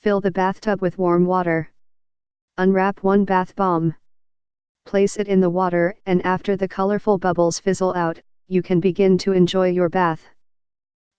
Fill the bathtub with warm water. Unwrap one bath bomb. Place it in the water, and after the colorful bubbles fizzle out, you can begin to enjoy your bath.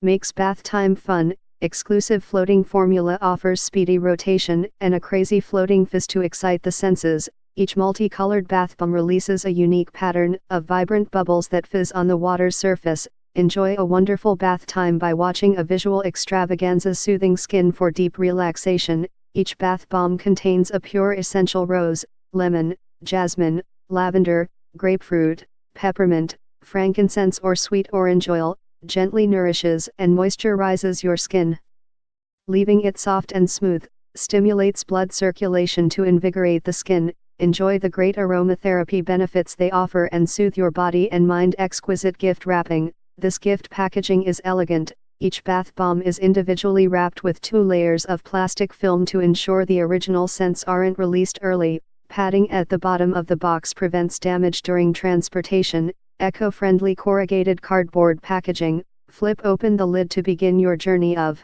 Makes bath time fun. Exclusive floating formula offers speedy rotation and a crazy floating fizz to excite the senses. Each multicolored bath bomb releases a unique pattern of vibrant bubbles that fizz on the water's surface. Enjoy a wonderful bath time by watching a visual extravaganza soothing skin for deep relaxation. Each bath bomb contains a pure essential rose, lemon, jasmine, lavender, grapefruit, peppermint, frankincense or sweet orange oil. Gently nourishes and moisturizes your skin, leaving it soft and smooth, stimulates blood circulation to invigorate the skin. Enjoy the great aromatherapy benefits they offer and soothe your body and mind. Exquisite gift wrapping. This gift packaging is elegant. Each bath bomb is individually wrapped with 2 layers of plastic film to ensure the original scents aren't released early. Padding at the bottom of the box prevents damage during transportation. Eco-friendly corrugated cardboard packaging. Flip open the lid to begin your journey of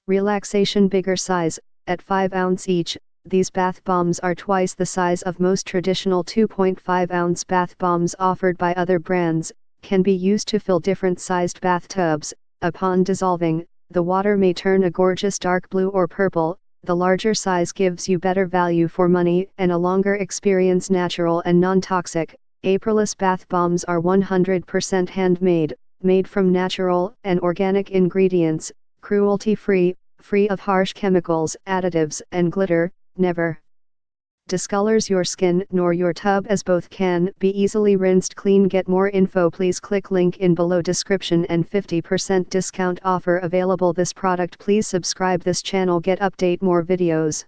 relaxation. Bigger size, at 5 ounce each, these bath bombs are twice the size of most traditional 2.5 ounce bath bombs offered by other brands, can be used to fill different sized bathtubs. Upon dissolving, the water may turn a gorgeous dark blue or purple. The larger size gives you better value for money and a longer experience. Natural and non-toxic. Aprilis bath bombs are 100% handmade, made from natural and organic ingredients, cruelty-free, free of harsh chemicals, additives and glitter. Never discolors your skin nor your tub, as both can be easily rinsed clean. Get more info, please click link in below description and 50% discount offer available. This product. Please subscribe this channel, get update more videos.